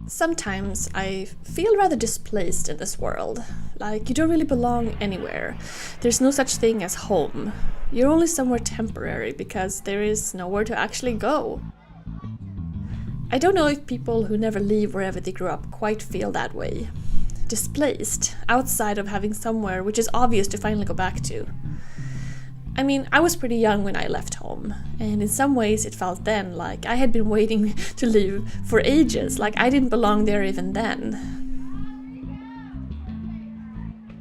Sometimes I feel rather displaced in this world, like you don't really belong anywhere. There's no such thing as home. You're only somewhere temporary because there is nowhere to actually go. I don't know if people who never leave wherever they grew up quite feel that way. Displaced, outside of having somewhere which is obvious to finally go back to. I mean, I was pretty young when I left home, and in some ways it felt then like I had been waiting to leave for ages, like I didn't belong there even then.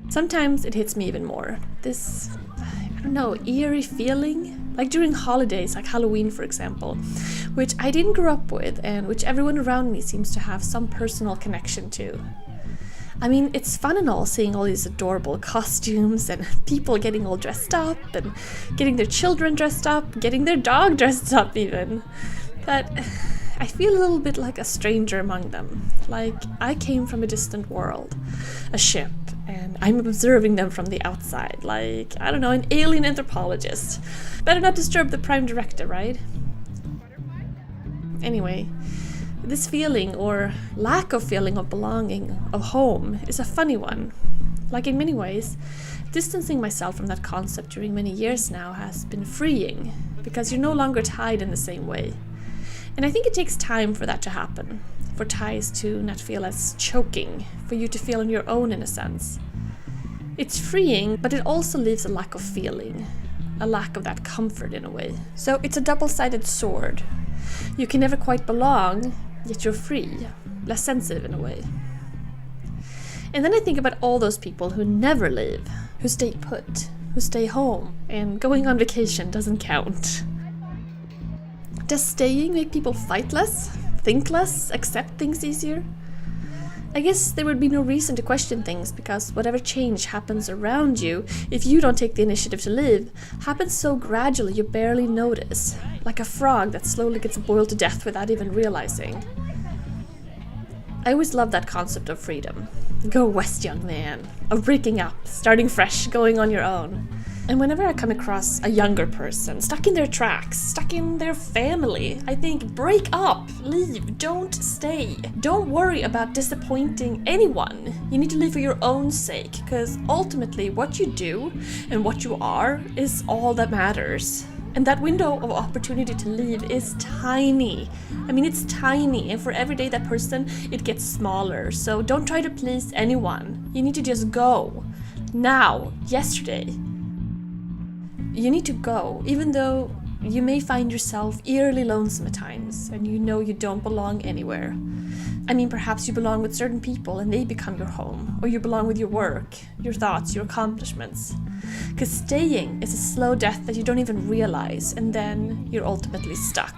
Sometimes it hits me even more. This, I don't know, eerie feeling, like during holidays, like Halloween for example, which I didn't grow up with and which everyone around me seems to have some personal connection to. I mean, it's fun and all seeing all these adorable costumes and people getting all dressed up and getting their children dressed up, getting their dog dressed up even. But I feel a little bit like a stranger among them, like I came from a distant world, a ship, and I'm observing them from the outside, like, I don't know, an alien anthropologist. Better not disturb the prime director, right? Anyway, this feeling, or lack of feeling of belonging, of home, is a funny one. Like in many ways, distancing myself from that concept during many years now has been freeing, because you're no longer tied in the same way. And I think it takes time for that to happen, for ties to not feel as choking, for you to feel on your own in a sense. It's freeing, but it also leaves a lack of feeling, a lack of that comfort in a way. So it's a double-sided sword. You can never quite belong, yet you're free, less sensitive in a way. And then I think about all those people who never leave, who stay put, who stay home, and going on vacation doesn't count. Does staying make people fight less, think less, accept things easier? I guess there would be no reason to question things because whatever change happens around you, if you don't take the initiative to leave, happens so gradually you barely notice, like a frog that slowly gets boiled to death without even realizing. I always loved that concept of freedom. Go west, young man. Of breaking up, starting fresh, going on your own. And whenever I come across a younger person, stuck in their tracks, stuck in their family, I think, break up, leave, don't stay. Don't worry about disappointing anyone. You need to leave for your own sake, because ultimately what you do and what you are is all that matters. And that window of opportunity to leave is tiny. I mean, it's tiny, and for every day that person, it gets smaller. So don't try to please anyone. You need to just go. Now, yesterday. You need to go, even though you may find yourself eerily lonesome at times, and you know you don't belong anywhere. I mean, perhaps you belong with certain people and they become your home, or you belong with your work, your thoughts, your accomplishments. Because staying is a slow death that you don't even realize, and then you're ultimately stuck.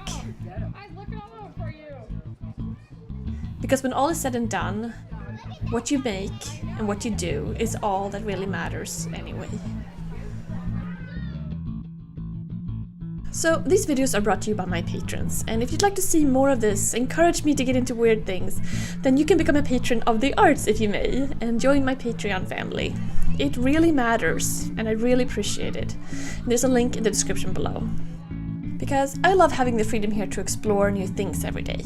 Because when all is said and done, what you make and what you do is all that really matters anyway. So these videos are brought to you by my patrons, and if you'd like to see more of this, encourage me to get into weird things, then you can become a patron of the arts if you may, and join my Patreon family. It really matters, and I really appreciate it. And there's a link in the description below. Because I love having the freedom here to explore new things every day.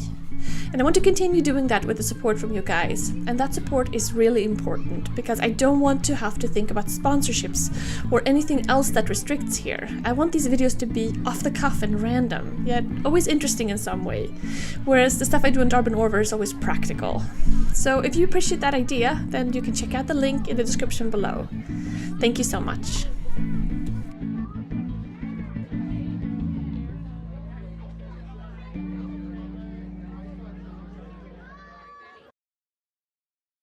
And I want to continue doing that with the support from you guys. And that support is really important because I don't want to have to think about sponsorships or anything else that restricts here. I want these videos to be off the cuff and random, yet always interesting in some way. Whereas the stuff I do in Darbin Orvar is always practical. So if you appreciate that idea, then you can check out the link in the description below. Thank you so much.